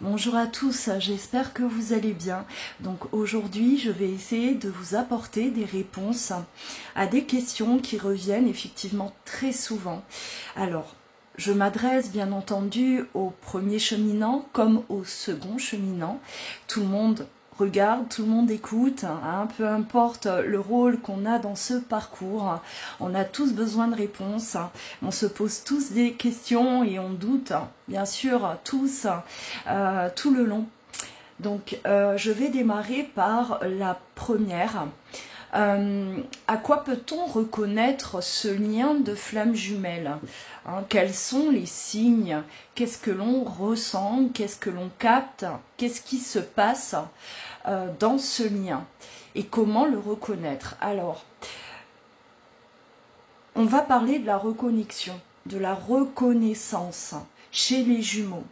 Bonjour à tous, j'espère que vous allez bien. Donc aujourd'hui, je vais essayer de vous apporter des réponses à des questions qui reviennent effectivement très souvent. Alors, je m'adresse bien entendu au premier cheminant comme au second cheminant. Tout le monde regarde, tout le monde écoute, hein, peu importe le rôle qu'on a dans ce parcours. On a tous besoin de réponses, on se pose tous des questions et on doute, bien sûr, tous, tout le long. Donc, je vais démarrer par la première. À quoi peut-on reconnaître ce lien de flamme jumelle, hein, quels sont les signes? Qu'est-ce que l'on ressent? Qu'est-ce que l'on capte? Qu'est-ce qui se passe dans ce lien? Et comment le reconnaître? Alors, on va parler de la reconnexion, de la reconnaissance chez les jumeaux.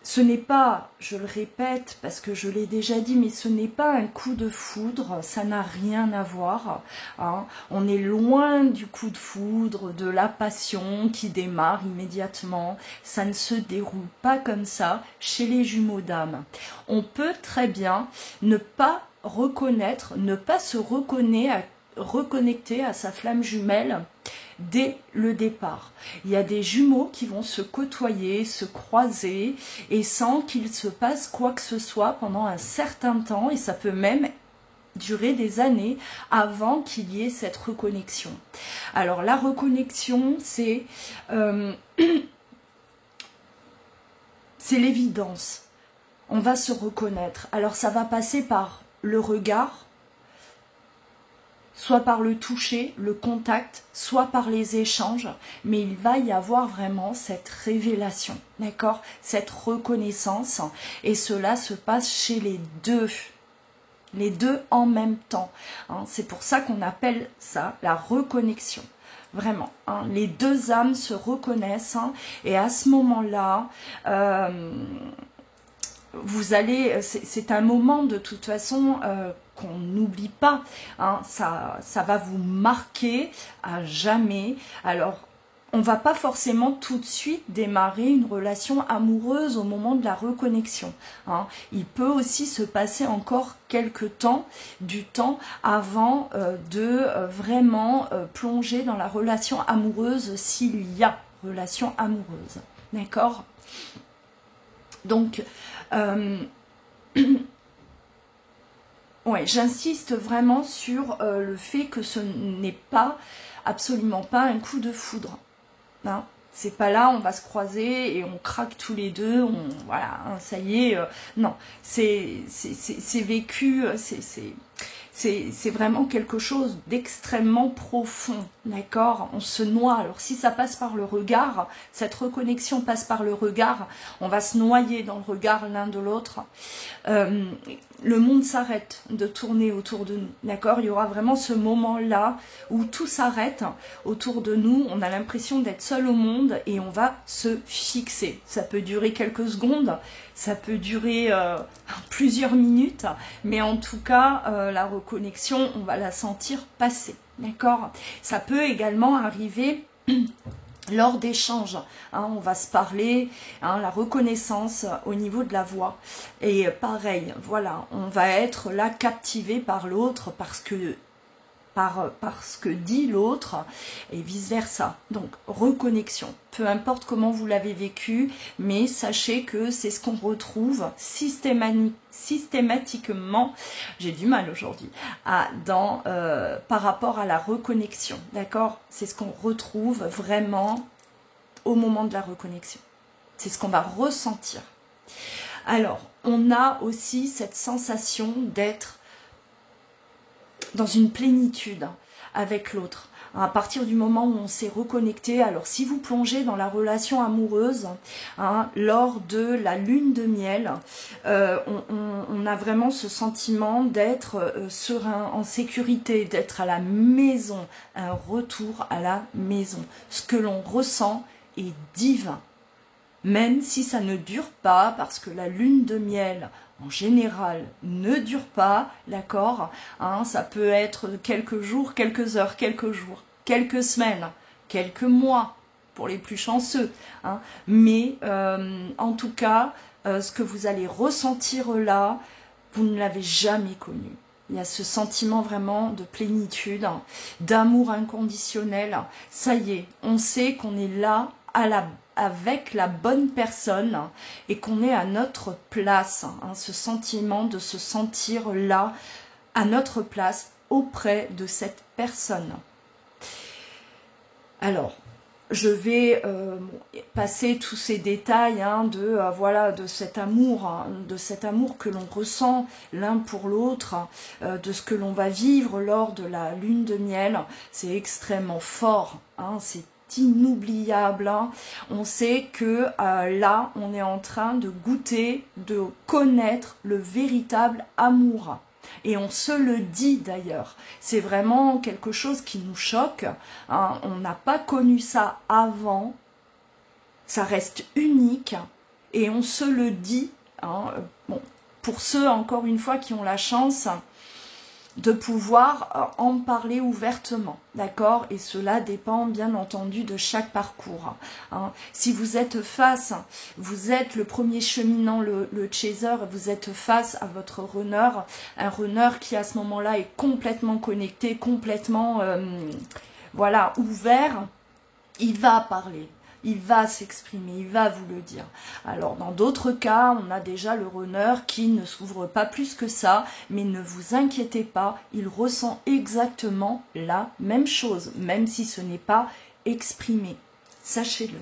Ce n'est pas, je le répète parce que je l'ai déjà dit, mais ce n'est pas un coup de foudre, ça n'a rien à voir. Hein. On est loin du coup de foudre, de la passion qui démarre immédiatement. Ça ne se déroule pas comme ça chez les jumeaux d'âme. On peut très bien ne pas reconnaître, ne pas se reconnecter à sa flamme jumelle dès le départ. Il y a des jumeaux qui vont se côtoyer, se croiser et sans qu'il se passe quoi que ce soit pendant un certain temps, et ça peut même durer des années avant qu'il y ait cette reconnexion. Alors la reconnexion, c'est l'évidence. On va se reconnaître. Alors ça va passer par le regard, soit par le toucher, le contact, soit par les échanges, mais il va y avoir vraiment cette révélation, d'accord? Cette reconnaissance, et cela se passe chez les deux en même temps. Hein. C'est pour ça qu'on appelle ça la reconnexion. Vraiment, hein. Les deux âmes se reconnaissent, hein, et à ce moment-là, vous allez, c'est un moment de toute façon qu'on n'oublie pas, hein, ça va vous marquer à jamais. Alors, on va pas forcément tout de suite démarrer une relation amoureuse au moment de la reconnexion. Hein. Il peut aussi se passer encore quelques temps, du temps avant de vraiment plonger dans la relation amoureuse s'il y a relation amoureuse. D'accord ? Donc, ouais, j'insiste vraiment sur le fait que ce n'est pas, absolument pas un coup de foudre. Hein. C'est pas là, on va se croiser et on craque tous les deux, voilà, hein, ça y est. Non, c'est vécu, c'est vraiment quelque chose d'extrêmement profond, d'accord? On se noie. Alors si ça passe par le regard, cette reconnexion passe par le regard, on va se noyer dans le regard l'un de l'autre. Le monde s'arrête de tourner autour de nous, d'accord? Il y aura vraiment ce moment-là où tout s'arrête autour de nous, on a l'impression d'être seul au monde et on va se fixer. Ça peut durer quelques secondes, ça peut durer plusieurs minutes, mais en tout cas, la reconnexion, on va la sentir passer, d'accord? Ça peut également arriver lors d'échanges, hein, on va se parler, hein, la reconnaissance au niveau de la voix. Et pareil, voilà, on va être là captivé par l'autre parce que dit l'autre et vice-versa. Donc, reconnexion. Peu importe comment vous l'avez vécu, mais sachez que c'est ce qu'on retrouve systématiquement, j'ai du mal aujourd'hui, par rapport à la reconnexion. D'accord? C'est ce qu'on retrouve vraiment au moment de la reconnexion. C'est ce qu'on va ressentir. Alors, on a aussi cette sensation d'être dans une plénitude avec l'autre. À partir du moment où on s'est reconnecté, alors si vous plongez dans la relation amoureuse, hein, lors de la lune de miel, on a vraiment ce sentiment d'être serein, en sécurité, d'être à la maison, un retour à la maison. Ce que l'on ressent est divin. Même si ça ne dure pas, parce que la lune de miel, en général, ne dure pas, d'accord, hein, ça peut être quelques jours, quelques heures, quelques semaines, quelques mois, pour les plus chanceux. Hein. Mais en tout cas, ce que vous allez ressentir là, vous ne l'avez jamais connu. Il y a ce sentiment vraiment de plénitude, d'amour inconditionnel. Ça y est, on sait qu'on est là avec la bonne personne et qu'on est à notre place. Hein, ce sentiment de se sentir là, à notre place, auprès de cette personne. Alors, je vais passer tous ces détails hein, voilà, de cet amour que l'on ressent l'un pour l'autre, de ce que l'on va vivre lors de la lune de miel. C'est extrêmement fort, hein, c'est inoubliable. Hein. On sait que là, on est en train de goûter, de connaître le véritable amour. Et on se le dit d'ailleurs, c'est vraiment quelque chose qui nous choque, hein. On n'a pas connu ça avant, ça reste unique et on se le dit, hein. Bon, pour ceux encore une fois qui ont la chance de pouvoir en parler ouvertement, d'accord? Et cela dépend bien entendu de chaque parcours. Hein. Si vous êtes face, vous êtes le premier cheminant, le chaser, vous êtes face à votre runner, un runner qui à ce moment-là est complètement connecté, complètement voilà, ouvert, il va parler. Il va s'exprimer, il va vous le dire. Alors, dans d'autres cas, on a déjà le runner qui ne s'ouvre pas plus que ça, mais ne vous inquiétez pas, il ressent exactement la même chose, même si ce n'est pas exprimé. Sachez-le.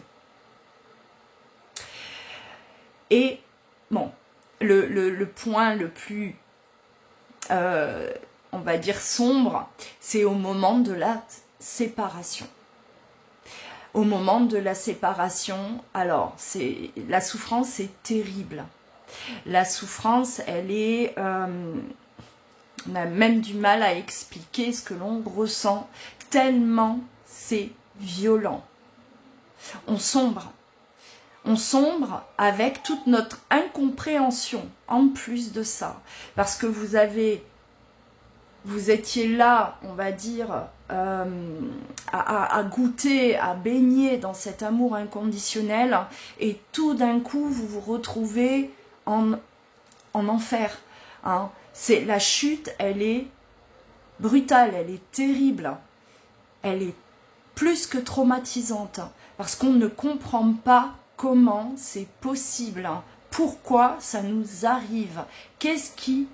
Et, bon, le point le plus, on va dire, sombre, c'est au moment de la séparation. Au moment de la séparation, alors, la souffrance est terrible. La souffrance, elle est... on a même du mal à expliquer ce que l'on ressent, tellement c'est violent. On sombre. On sombre avec toute notre incompréhension, en plus de ça. Parce que vous étiez là, on va dire... à goûter, à baigner dans cet amour inconditionnel et tout d'un coup vous vous retrouvez en enfer. Hein. La chute, elle est brutale, elle est terrible, elle est plus que traumatisante parce qu'on ne comprend pas comment c'est possible, pourquoi ça nous arrive, qu'est-ce qui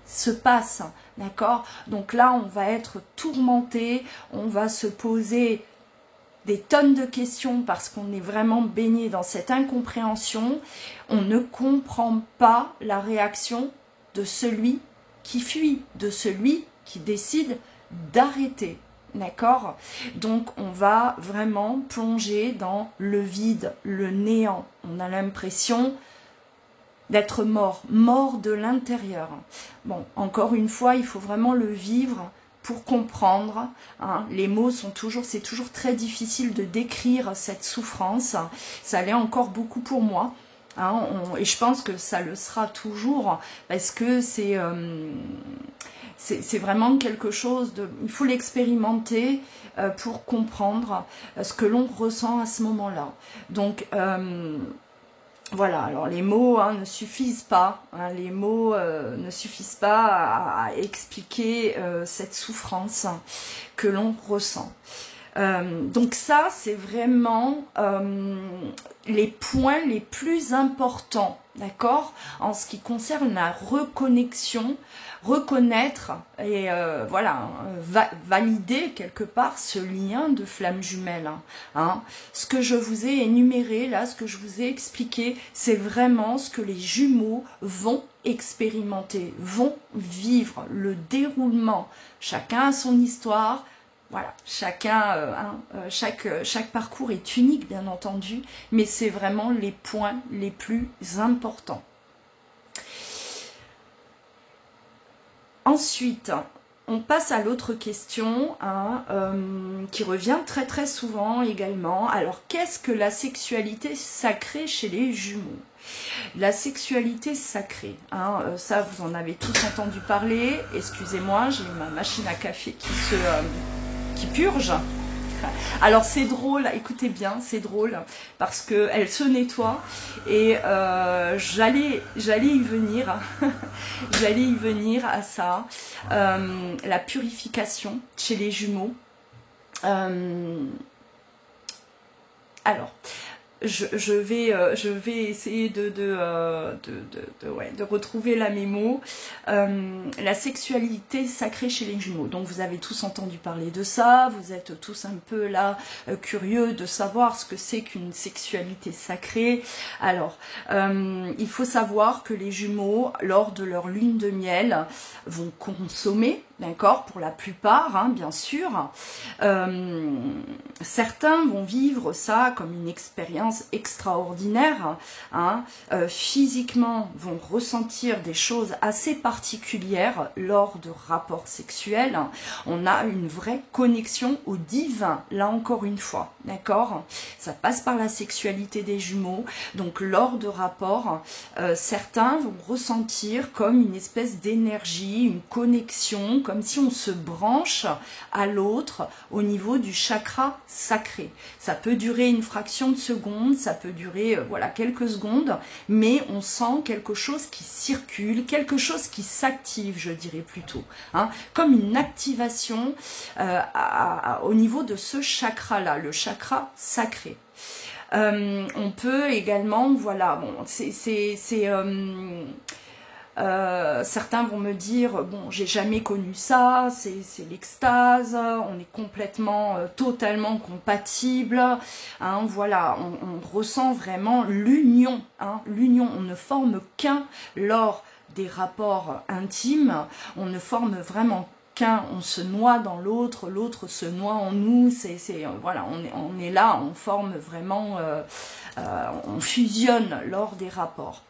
se passe, d'accord? Donc là, on va être tourmenté, on va se poser des tonnes de questions parce qu'on est vraiment baigné dans cette incompréhension. On ne comprend pas la réaction de celui qui fuit, de celui qui décide d'arrêter, d'accord? Donc on va vraiment plonger dans le vide, le néant. On a l'impression d'être mort de l'intérieur. Bon, encore une fois, il faut vraiment le vivre pour comprendre. Hein. Les mots sont c'est toujours très difficile de décrire cette souffrance. Ça l'est encore beaucoup pour moi. Hein, et je pense que ça le sera toujours parce que c'est vraiment quelque chose de... Il faut l'expérimenter pour comprendre ce que l'on ressent à ce moment-là. Donc... voilà, alors les mots ne suffisent pas, hein, les mots ne suffisent pas à expliquer cette souffrance que l'on ressent. Donc ça, c'est vraiment les points les plus importants, d'accord, en ce qui concerne la reconnexion, reconnaître et voilà, valider quelque part ce lien de flamme jumelle. Hein. Ce que je vous ai énuméré là, ce que je vous ai expliqué, c'est vraiment ce que les jumeaux vont expérimenter, vont vivre, le déroulement. Chacun a son histoire. Voilà, chaque parcours est unique bien entendu, mais c'est vraiment les points les plus importants. Ensuite, on passe à l'autre question hein, qui revient très très souvent également. Alors, qu'est-ce que la sexualité sacrée chez les jumeaux? La sexualité sacrée, hein, ça vous en avez tous entendu parler. Excusez-moi, j'ai ma machine à café qui purge. Alors c'est drôle, écoutez bien, c'est drôle parce que elle se nettoie et j'allais y venir, j'allais y venir à ça, la purification chez les jumeaux. Alors, je vais essayer de retrouver la mémo. La sexualité sacrée chez les jumeaux. Donc vous avez tous entendu parler de ça, vous êtes tous un peu là curieux de savoir ce que c'est qu'une sexualité sacrée. Alors, il faut savoir que les jumeaux, lors de leur lune de miel, vont consommer, d'accord, pour la plupart, hein, bien sûr. Certains vont vivre ça comme une expérience extraordinaire, hein, physiquement vont ressentir des choses assez particulières lors de rapports sexuels. On a une vraie connexion au divin, là encore une fois, d'accord. Ça passe par la sexualité des jumeaux, donc lors de rapports, certains vont ressentir comme une espèce d'énergie, une connexion, comme si on se branche à l'autre au niveau du chakra sacré. Ça peut durer une fraction de seconde, ça peut durer voilà, quelques secondes, mais on sent quelque chose qui circule, quelque chose qui s'active, je dirais plutôt, hein, comme une activation au niveau de ce chakra-là, le chakra sacré. On peut également, voilà, bon, certains vont me dire, bon, j'ai jamais connu ça, c'est l'extase, on est complètement, totalement compatible, hein, voilà, on ressent vraiment l'union, hein, l'union, on ne forme qu'un lors des rapports intimes, on ne forme vraiment qu'un, on se noie dans l'autre, l'autre se noie en nous, voilà, on est là, on forme vraiment, on fusionne lors des rapports.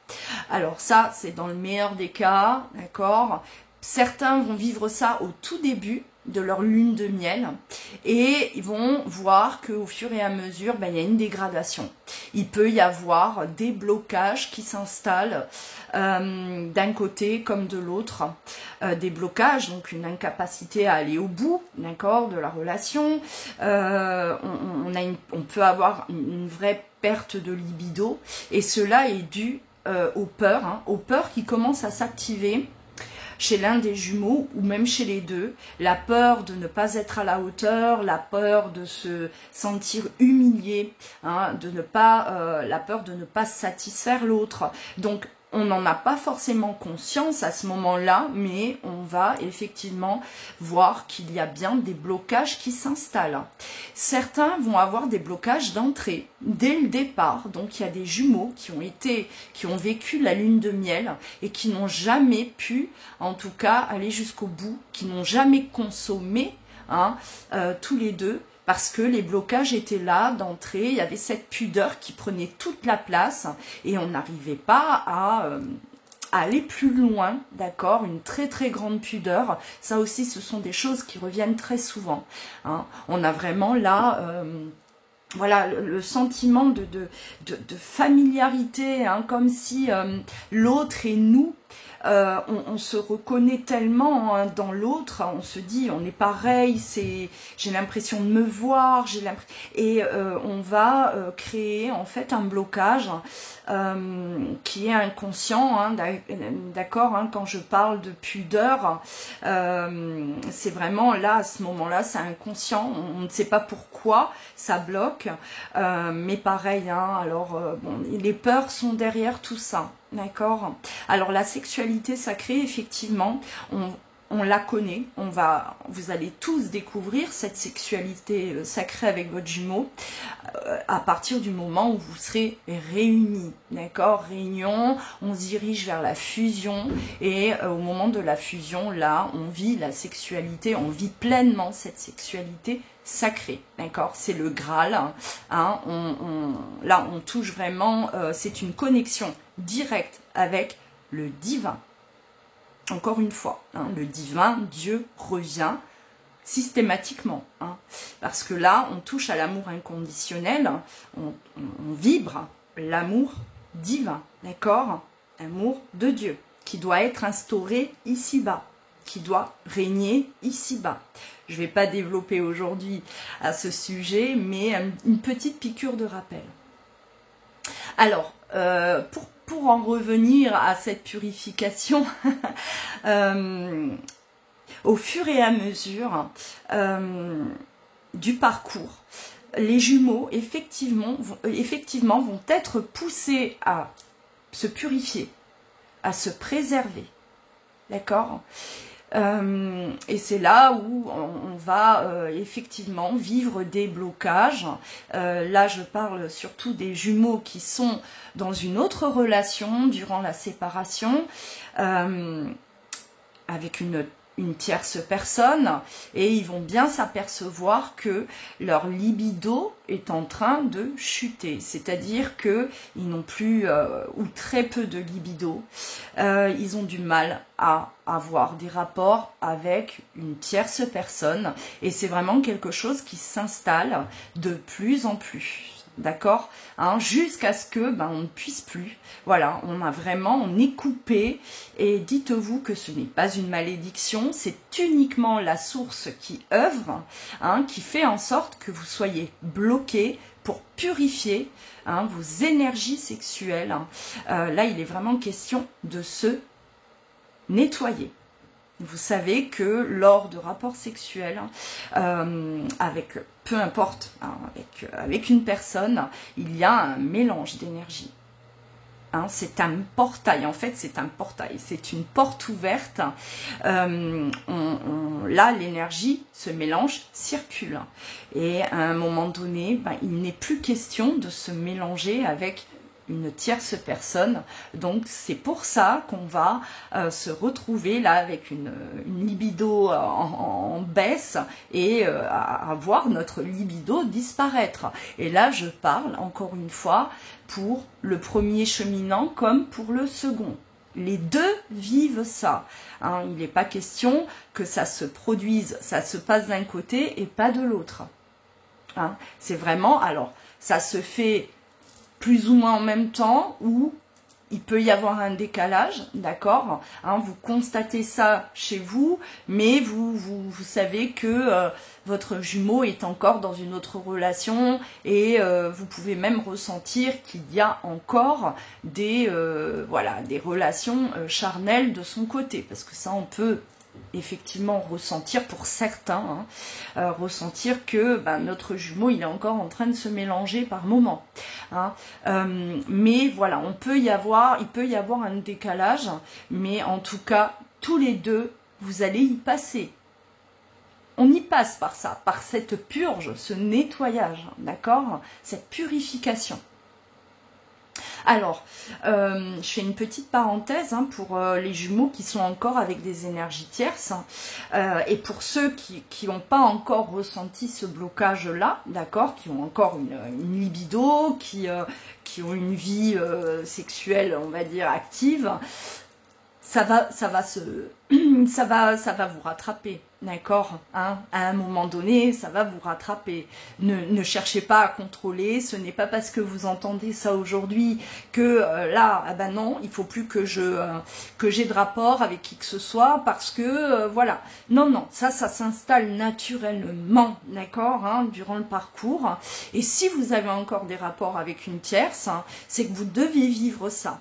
Alors ça, c'est dans le meilleur des cas, d'accord. Certains vont vivre ça au tout début de leur lune de miel et ils vont voir qu'au fur et à mesure, il y a une dégradation. Il peut y avoir des blocages qui s'installent d'un côté comme de l'autre. Des blocages, donc une incapacité à aller au bout, d'accord, de la relation. On peut avoir une vraie perte de libido et cela est dû aux peurs qui commencent à s'activer chez l'un des jumeaux ou même chez les deux, la peur de ne pas être à la hauteur, la peur de se sentir humilié, hein, la peur de ne pas satisfaire l'autre. Donc on n'en a pas forcément conscience à ce moment-là, mais on va effectivement voir qu'il y a bien des blocages qui s'installent. Certains vont avoir des blocages d'entrée dès le départ. Donc il y a des jumeaux qui ont vécu la lune de miel et qui n'ont jamais pu, en tout cas, aller jusqu'au bout, qui n'ont jamais consommé, hein, tous les deux. Parce que les blocages étaient là d'entrée, il y avait cette pudeur qui prenait toute la place et on n'arrivait pas à aller plus loin, d'accord, une très très grande pudeur. Ça aussi, ce sont des choses qui reviennent très souvent, hein. On a vraiment là voilà, le sentiment de familiarité, hein, comme si l'autre et nous, on se reconnaît tellement, hein, dans l'autre, on se dit on est pareil, j'ai l'impression de me voir, et on va créer en fait un blocage qui est inconscient, hein, d'accord, hein, quand je parle de pudeur, c'est vraiment là, à ce moment-là, c'est inconscient, on ne sait pas pourquoi ça bloque, mais pareil, hein, alors bon, les peurs sont derrière tout ça. D'accord. Alors la sexualité sacrée, effectivement, on la connaît. Vous allez tous découvrir cette sexualité sacrée avec votre jumeau à partir du moment où vous serez réunis. D'accord. Réunion, on se dirige vers la fusion et au moment de la fusion, là, on vit la sexualité, on vit pleinement cette sexualité sacré, d'accord, c'est le Graal, hein, là on touche vraiment, c'est une connexion directe avec le divin. Encore une fois, hein, le divin, Dieu revient systématiquement, hein, parce que là on touche à l'amour inconditionnel, on vibre l'amour divin, d'accord, l'amour de Dieu qui doit être instauré ici-bas. qui doit régner ici-bas. Je ne vais pas développer aujourd'hui à ce sujet, mais une petite piqûre de rappel. Alors, pour en revenir à cette purification, au fur et à mesure du parcours, les jumeaux, effectivement, vont être poussés à se purifier, à se préserver. D'accord ? Et c'est là où on va effectivement vivre des blocages. Là, je parle surtout des jumeaux qui sont dans une autre relation durant la séparation, avec une tierce personne, et ils vont bien s'apercevoir que leur libido est en train de chuter, c'est-à-dire que ils n'ont plus ou très peu de libido, ils ont du mal à avoir des rapports avec une tierce personne, et c'est vraiment quelque chose qui s'installe de plus en plus. D'accord, hein, jusqu'à ce que on ne puisse plus. Voilà, on est coupé, et dites-vous que ce n'est pas une malédiction, c'est uniquement la source qui œuvre, qui fait en sorte que vous soyez bloqué pour purifier vos énergies sexuelles. Là, il est vraiment question de se nettoyer. Vous savez que lors de rapports sexuels, avec peu importe, avec une personne, il y a un mélange d'énergie. C'est un portail, en fait, c'est un portail, c'est une porte ouverte. Là, l'énergie se mélange, circule. Et à un moment donné, il n'est plus question de se mélanger avec une tierce personne. Donc c'est pour ça qu'on va se retrouver là avec une libido en baisse, et à voir notre libido disparaître. Et là je parle encore une fois pour le premier cheminant comme pour le second. Les deux vivent ça. Il n'est pas question que ça se produise, ça se passe d'un côté et pas de l'autre. C'est vraiment, alors ça se fait plus ou moins en même temps, ou il peut y avoir un décalage, d'accord, vous constatez ça chez vous, mais vous savez que votre jumeau est encore dans une autre relation, et vous pouvez même ressentir qu'il y a encore des relations charnelles de son côté, parce que ça on peut effectivement ressentir pour certains, ressentir que notre jumeau il est encore en train de se mélanger par moment, mais voilà, il peut y avoir un décalage, mais en tout cas tous les deux vous allez y passer. On y passe par ça, par cette purge, ce nettoyage, d'accord, cette purification. Alors, je fais une petite parenthèse pour les jumeaux qui sont encore avec des énergies tierces, et pour ceux qui n'ont pas encore ressenti ce blocage-là, d'accord, qui ont encore une libido, qui ont une vie sexuelle, on va dire, active, ça va vous rattraper, d'accord, à un moment donné, ça va vous rattraper. Ne cherchez pas à contrôler, ce n'est pas parce que vous entendez ça aujourd'hui que là, non, il faut plus que j'ai de rapport avec qui que ce soit, parce que, voilà. Non, ça s'installe naturellement, d'accord, durant le parcours. Et si vous avez encore des rapports avec une tierce, c'est que vous devez vivre ça.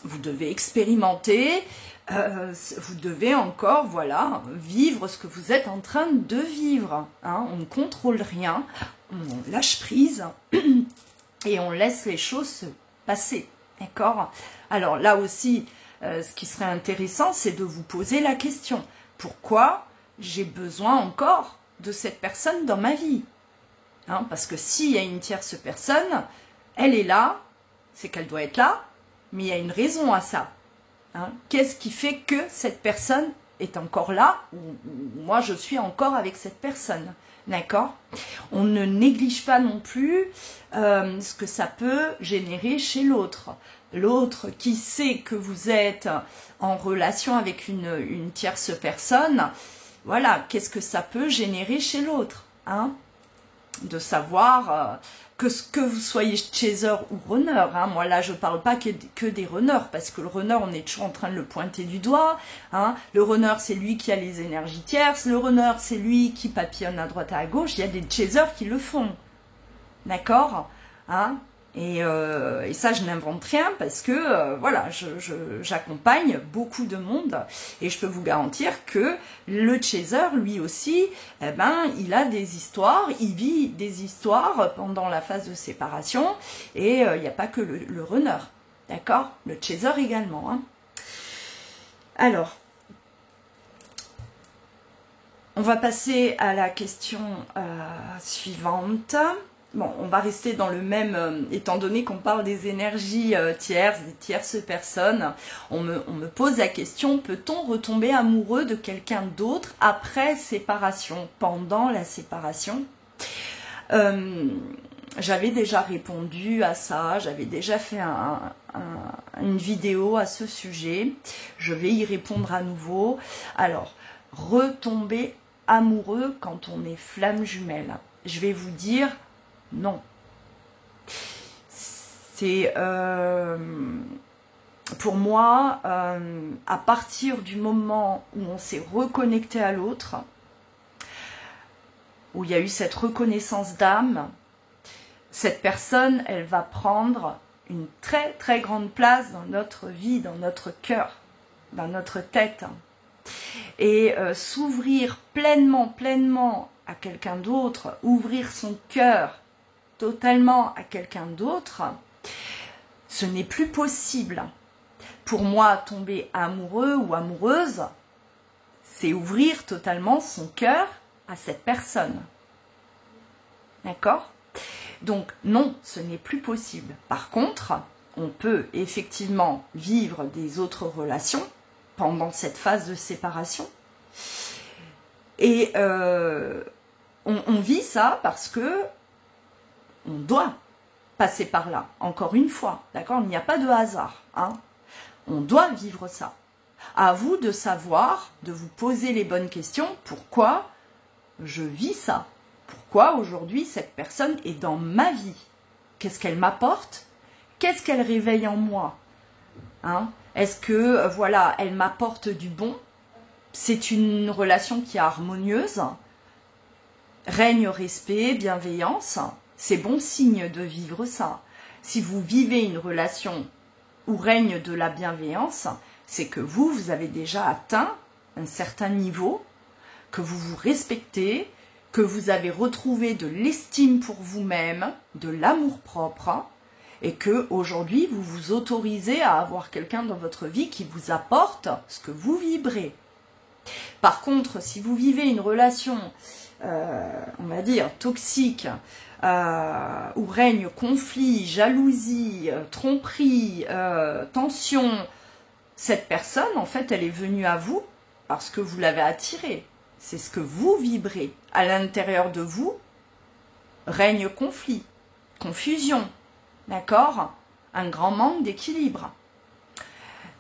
Vous devez expérimenter, vous devez encore, voilà, vivre ce que vous êtes en train de vivre. On ne contrôle rien, on lâche prise et on laisse les choses se passer, d'accord? Alors là aussi, ce qui serait intéressant, c'est de vous poser la question. Pourquoi j'ai besoin encore de cette personne dans ma vie? Parce que s'il y a une tierce personne, elle est là, c'est qu'elle doit être là, mais il y a une raison à ça. Qu'est-ce qui fait que cette personne est encore là, ou moi je suis encore avec cette personne, d'accord? On ne néglige pas non plus ce que ça peut générer chez l'autre. L'autre qui sait que vous êtes en relation avec une tierce personne, voilà, qu'est-ce que ça peut générer chez l'autre, de savoir que vous soyez chaser ou runner, hein, moi là je parle pas que des runners, parce que le runner on est toujours en train de le pointer du doigt, hein. Le runner c'est lui qui a les énergies tierces, le runner c'est lui qui papillonne à droite à gauche, il y a des chasers qui le font, d'accord, hein. Et ça, je n'invente rien parce que, voilà, j'accompagne beaucoup de monde et je peux vous garantir que le chaser, lui aussi, eh ben, il a des histoires, il vit des histoires pendant la phase de séparation et il n'y a pas que le runner, d'accord? Le chaser également, hein. Alors, on va passer à la question suivante. Bon, on va rester dans le même, étant donné qu'on parle des énergies tierces, des tierces personnes, on me pose la question, peut-on retomber amoureux de quelqu'un d'autre après séparation, pendant la séparation? J'avais déjà répondu à ça, j'avais déjà fait une vidéo à ce sujet, je vais y répondre à nouveau. Alors, retomber amoureux quand on est flamme jumelle, je vais vous dire non. C'est pour moi, à partir du moment où on s'est reconnecté à l'autre, où il y a eu cette reconnaissance d'âme, cette personne, elle va prendre une très très grande place dans notre vie, dans notre cœur, dans notre tête. Et s'ouvrir pleinement à quelqu'un d'autre, ouvrir son cœur totalement à quelqu'un d'autre, ce n'est plus possible. Pour moi, tomber amoureux ou amoureuse, c'est ouvrir totalement son cœur à cette personne. D'accord? Donc non, ce n'est plus possible. Par contre, on peut effectivement vivre des autres relations pendant cette phase de séparation. Et on vit ça parce que on doit passer par là, encore une fois, d'accord? Il n'y a pas de hasard, hein? On doit vivre ça. À vous de savoir, de vous poser les bonnes questions. Pourquoi je vis ça? Pourquoi aujourd'hui cette personne est dans ma vie? Qu'est-ce qu'elle m'apporte? Qu'est-ce qu'elle réveille en moi? Hein? Est-ce que, voilà, elle m'apporte du bon? C'est une relation qui est harmonieuse? Règne respect, bienveillance? C'est bon signe de vivre ça. Si vous vivez une relation où règne de la bienveillance, c'est que vous avez déjà atteint un certain niveau, que vous vous respectez, que vous avez retrouvé de l'estime pour vous-même, de l'amour-propre, et que aujourd'hui vous vous autorisez à avoir quelqu'un dans votre vie qui vous apporte ce que vous vibrez. Par contre, si vous vivez une relation, on va dire, toxique, où règne conflit, jalousie, tromperie, tension, cette personne, en fait, elle est venue à vous parce que vous l'avez attirée. C'est ce que vous vibrez. À l'intérieur de vous, règne conflit, confusion, d'accord? Un grand manque d'équilibre.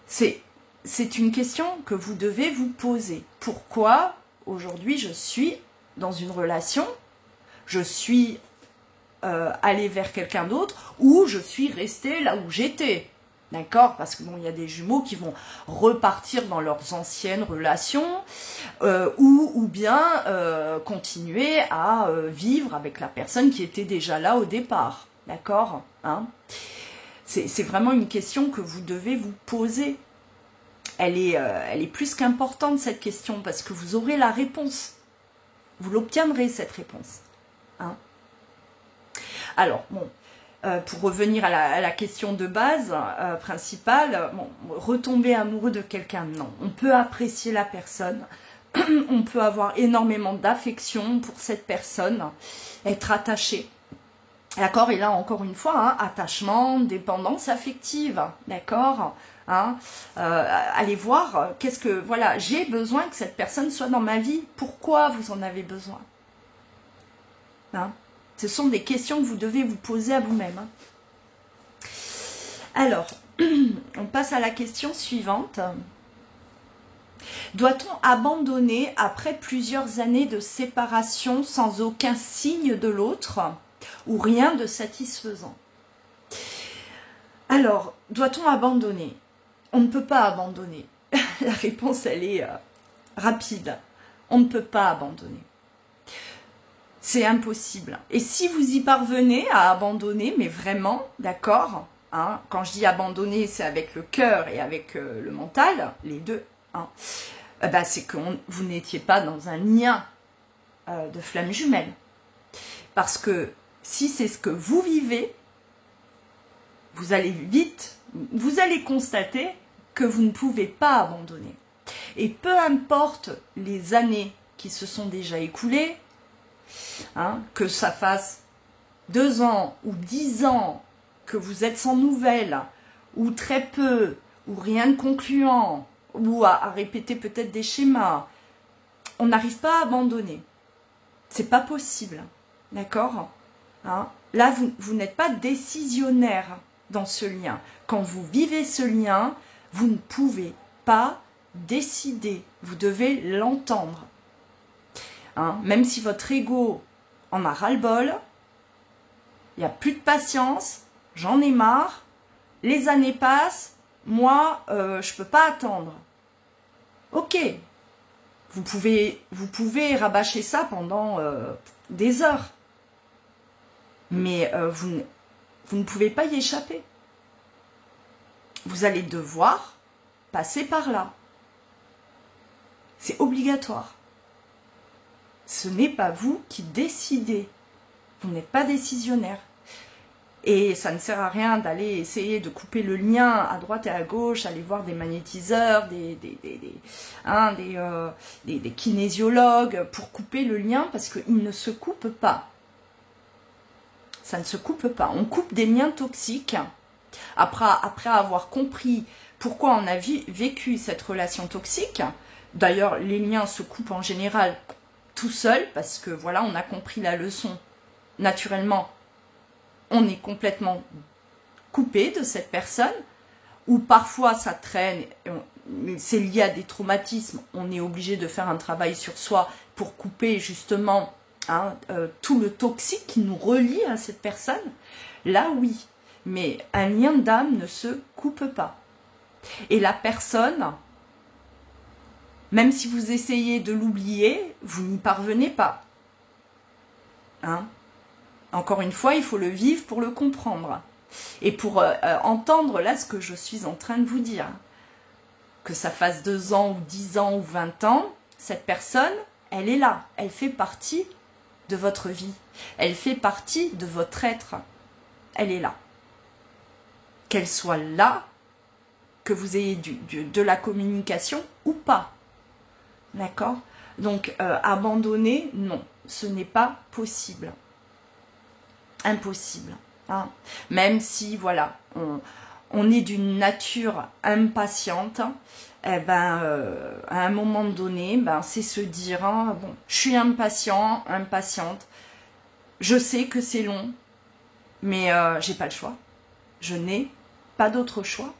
C'est une question que vous devez vous poser. Pourquoi aujourd'hui je suis dans une relation, je suis allée vers quelqu'un d'autre ou je suis restée là où j'étais, d'accord? Parce que bon, il y a des jumeaux qui vont repartir dans leurs anciennes relations ou bien continuer à vivre avec la personne qui était déjà là au départ, d'accord, hein? C'est vraiment une question que vous devez vous poser. Elle est plus qu'importante, cette question, parce que vous aurez la réponse. Vous l'obtiendrez, cette réponse, hein? Alors, bon, pour revenir à la question de base principale, bon, retomber amoureux de quelqu'un, non. On peut apprécier la personne, on peut avoir énormément d'affection pour cette personne, être attaché. D'accord? Et là, encore une fois, hein, attachement, dépendance affective, d'accord? Hein, allez voir, qu'est-ce que, voilà, j'ai besoin que cette personne soit dans ma vie. Pourquoi vous en avez besoin? Hein? Ce sont des questions que vous devez vous poser à vous-même. Hein. Alors, on passe à la question suivante. Doit-on abandonner après plusieurs années de séparation sans aucun signe de l'autre? ou rien de satisfaisant. Alors, doit-on abandonner? On ne peut pas abandonner. La réponse, elle est rapide. On ne peut pas abandonner. C'est impossible. Et si vous y parvenez à abandonner, mais vraiment, d'accord, hein, quand je dis abandonner, c'est avec le cœur et avec le mental, les deux, hein, ben c'est que vous n'étiez pas dans un lien de flamme jumelle. Parce que si c'est ce que vous vivez, vous allez vite, vous allez constater que vous ne pouvez pas abandonner. Et peu importe les années qui se sont déjà écoulées, hein, que ça fasse 2 ans ou 10 ans que vous êtes sans nouvelles, ou très peu, ou rien de concluant, ou à répéter peut-être des schémas, on n'arrive pas à abandonner. C'est pas possible, d'accord, hein? Là, vous n'êtes pas décisionnaire dans ce lien. Quand vous vivez ce lien, vous ne pouvez pas décider. Vous devez l'entendre. Hein? Même si votre ego en a ras-le-bol, il n'y a plus de patience, j'en ai marre, les années passent, moi, je ne peux pas attendre. Ok, vous pouvez rabâcher ça pendant des heures. Mais vous ne pouvez pas y échapper. Vous allez devoir passer par là. C'est obligatoire. Ce n'est pas vous qui décidez. Vous n'êtes pas décisionnaire. Et ça ne sert à rien d'aller essayer de couper le lien à droite et à gauche, aller voir des magnétiseurs, des kinésiologues pour couper le lien parce qu'il ne se coupe pas. Ça ne se coupe pas. On coupe des liens toxiques après avoir compris pourquoi on a vécu cette relation toxique. D'ailleurs, les liens se coupent en général tout seuls parce que voilà, on a compris la leçon. Naturellement, on est complètement coupé de cette personne, ou parfois ça traîne, c'est lié à des traumatismes, on est obligé de faire un travail sur soi pour couper justement tout le toxique qui nous relie à cette personne. Là oui, mais un lien d'âme ne se coupe pas. Et la personne, même si vous essayez de l'oublier, vous n'y parvenez pas. Hein? Encore une fois, il faut le vivre pour le comprendre. Et pour entendre là ce que je suis en train de vous dire. Que ça fasse 2 ans ou 10 ans ou 20 ans, cette personne, elle est là. Elle fait partie de votre vie. Elle fait partie de votre être. Elle est là. Qu'elle soit là, que vous ayez de la communication ou pas. D'accord? Donc, abandonner, non. Ce n'est pas possible. Impossible. Hein. Même si, voilà, on est d'une nature impatiente, eh ben, à un moment donné, ben, c'est se dire, hein, bon, je suis impatient, impatiente, je sais que c'est long, mais j'ai pas le choix. Je n'ai pas d'autre choix.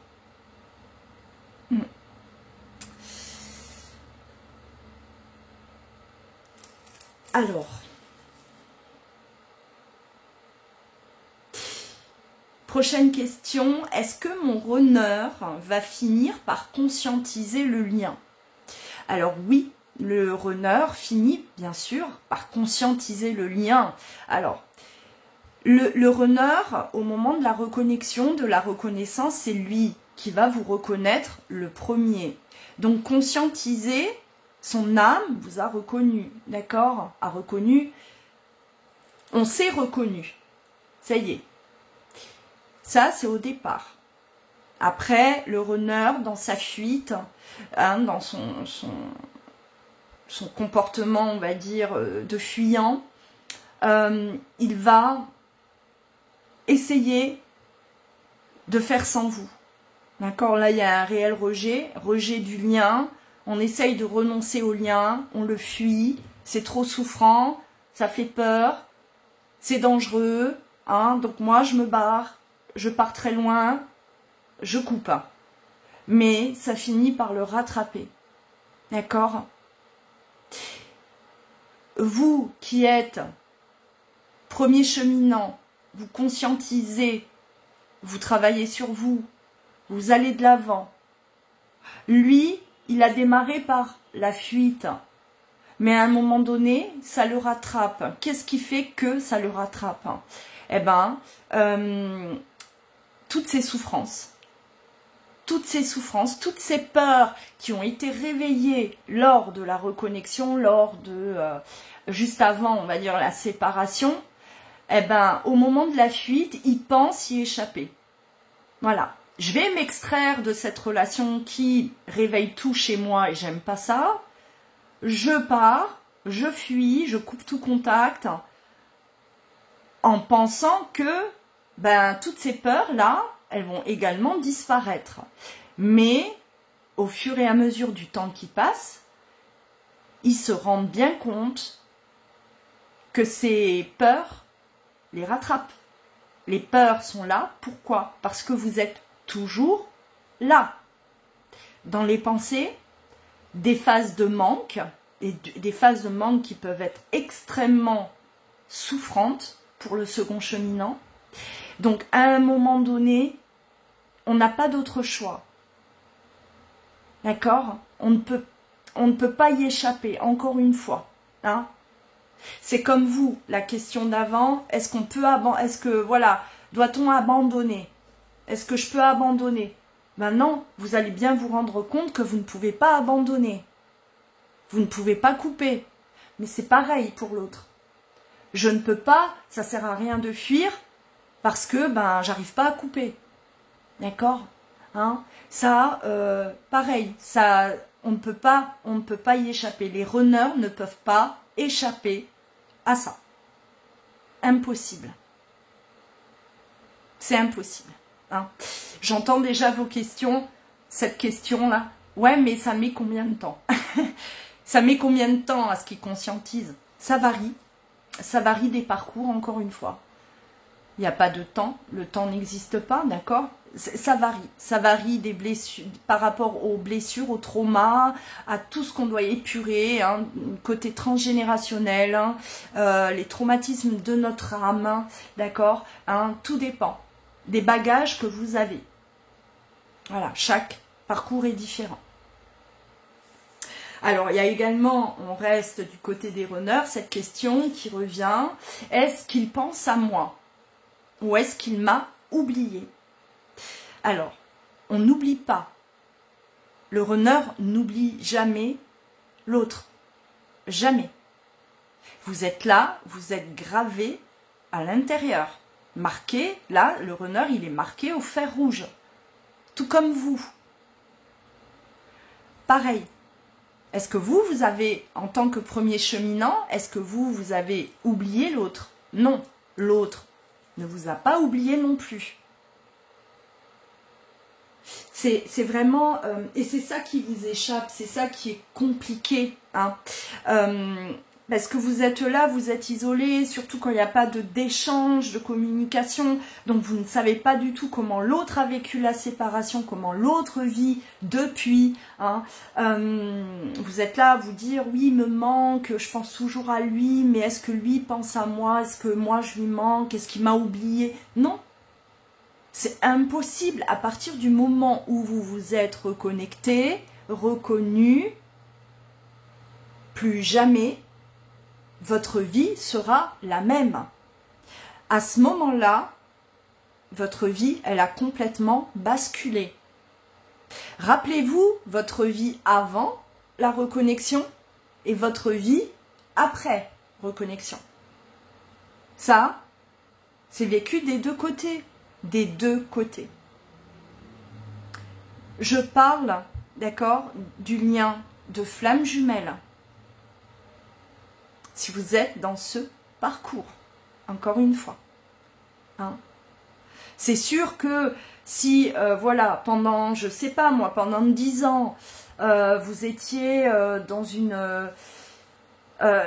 Alors, prochaine question, est-ce que mon runner va finir par conscientiser le lien? Alors oui, le runner finit bien sûr par conscientiser le lien. Alors, le runner, au moment de la reconnexion, de la reconnaissance, c'est lui qui va vous reconnaître le premier. Donc conscientiser, son âme vous a reconnu, d'accord? A reconnu, on s'est reconnu, ça y est. Ça, c'est au départ. Après, le runner, dans sa fuite, hein, dans son comportement, on va dire, de fuyant, il va essayer de faire sans vous. D'accord? Là, il y a un réel rejet du lien. On essaye de renoncer au lien, on le fuit, c'est trop souffrant, ça fait peur, c'est dangereux, hein, donc moi, je me barre. Je pars très loin, je coupe. Mais ça finit par le rattraper. D'accord? Vous qui êtes Premier cheminant, vous conscientisez, vous travaillez sur vous, vous allez de l'avant. Lui, il a démarré par la fuite. Mais à un moment donné, ça le rattrape. Qu'est-ce qui fait que ça le rattrape? Eh ben, toutes ces souffrances, toutes ces peurs qui ont été réveillées lors de la reconnexion, lors de, juste avant, on va dire, la séparation, eh ben, au moment de la fuite, il pense y échapper. Voilà. Je vais m'extraire de cette relation qui réveille tout chez moi et j'aime pas ça. Je pars, je fuis, je coupe tout contact en pensant que ben, toutes ces peurs-là, elles vont également disparaître. Mais au fur et à mesure du temps qui passe, ils se rendent bien compte que ces peurs les rattrapent. Les peurs sont là, pourquoi? Parce que vous êtes toujours là. Dans les pensées, des phases de manque, et des phases de manque qui peuvent être extrêmement souffrantes pour le second cheminant. Donc, à un moment donné, on n'a pas d'autre choix. D'accord? On ne peut pas y échapper, encore une fois. Hein? C'est comme vous, la question d'avant, doit-on abandonner? Est-ce que je peux abandonner? Maintenant, vous allez bien vous rendre compte que vous ne pouvez pas abandonner. Vous ne pouvez pas couper. Mais c'est pareil pour l'autre. Je ne peux pas, ça sert à rien de fuir parce que j'arrive pas à couper. D'accord? Hein? Ça, pareil, ça, on ne peut pas y échapper. Les runners ne peuvent pas échapper à ça. Impossible. C'est impossible. Hein? J'entends déjà vos questions. Cette question-là. Ouais, mais ça met combien de temps? Ça met combien de temps à ce qu'ils conscientisent? Ça varie. Ça varie des parcours, encore une fois. Il n'y a pas de temps. Le temps n'existe pas, d'accord? Ça varie. Ça varie des blessures, par rapport aux blessures, aux traumas, à tout ce qu'on doit épurer, hein, côté transgénérationnel, hein, les traumatismes de notre âme, d'accord? Hein, tout dépend des bagages que vous avez. Voilà, chaque parcours est différent. Alors, il y a également, on reste du côté des runners, cette question qui revient. Est-ce qu'il pense à moi? Ou est-ce qu'il m'a oublié? Alors, on n'oublie pas. Le runner n'oublie jamais l'autre. Jamais. Vous êtes là, vous êtes gravé à l'intérieur. Marqué, là, le runner, il est marqué au fer rouge. Tout comme vous. Pareil. Est-ce que vous avez, en tant que premier cheminant, est-ce que vous avez oublié l'autre? Non, l'autre ne vous a pas oublié non plus. C'est vraiment, et c'est ça qui vous échappe, c'est ça qui est compliqué. Hein. Parce que vous êtes là, vous êtes isolé, surtout quand il n'y a pas d'échange, de communication, donc vous ne savez pas du tout comment l'autre a vécu la séparation, comment l'autre vit depuis. Hein. Vous êtes là à vous dire, oui, il me manque, je pense toujours à lui, mais est-ce que lui pense à moi? Est-ce que moi je lui manque? Est-ce qu'il m'a oublié? Non, c'est impossible. À partir du moment où vous vous êtes reconnecté, reconnu, plus jamais votre vie sera la même. À ce moment-là, votre vie, elle a complètement basculé. Rappelez-vous votre vie avant la reconnexion et votre vie après reconnexion. Ça, c'est vécu des deux côtés. Des deux côtés. Je parle, d'accord, du lien de flamme jumelle. Si vous êtes dans ce parcours, encore une fois. Hein. C'est sûr que si, pendant, je sais pas moi, pendant 10 ans, vous étiez dans une...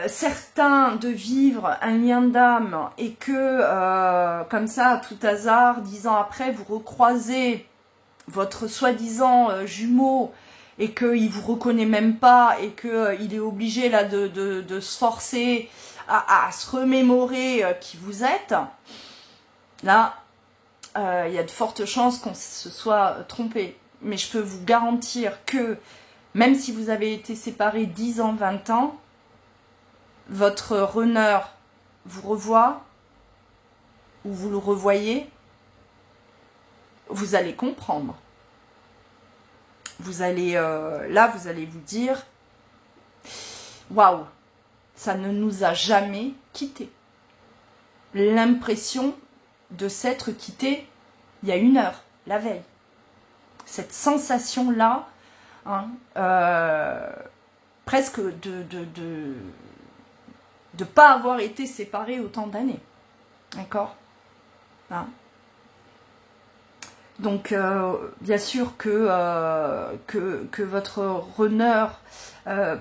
certain de vivre un lien d'âme et que, comme ça, à tout hasard, 10 ans après, vous recroisez votre soi-disant jumeau et qu'il ne vous reconnaît même pas et qu'il est obligé là de se forcer à se remémorer qui vous êtes, là, il y a de fortes chances qu'on se soit trompé. Mais je peux vous garantir que, même si vous avez été séparés 10 ans, 20 ans, votre runner vous revoit, ou vous le revoyez, vous allez comprendre. Vous allez, là, vous allez vous dire, waouh, ça ne nous a jamais quittés. L'impression de s'être quitté il y a 1 heure, la veille. Cette sensation-là, hein, presque de pas avoir été séparés autant d'années. D'accord, hein. Donc, bien sûr que votre runner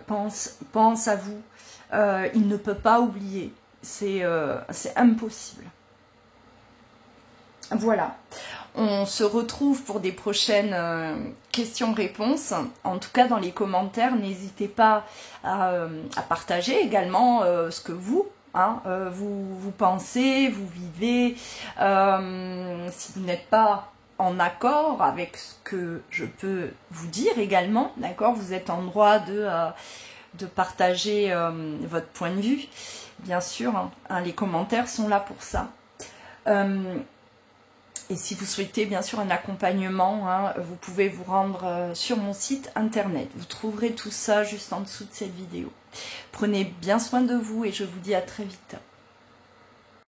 pense à vous. Il ne peut pas oublier. C'est impossible. Voilà. On se retrouve pour des prochaines questions-réponses. En tout cas, dans les commentaires, n'hésitez pas à partager également ce que vous pensez, vous vivez. Si vous n'êtes pas en accord avec ce que je peux vous dire également, d'accord, vous êtes en droit de partager votre point de vue, bien sûr, hein, les commentaires sont là pour ça. Et si vous souhaitez bien sûr un accompagnement, hein, vous pouvez vous rendre sur mon site internet. Vous trouverez tout ça juste en dessous de cette vidéo. Prenez bien soin de vous et je vous dis à très vite.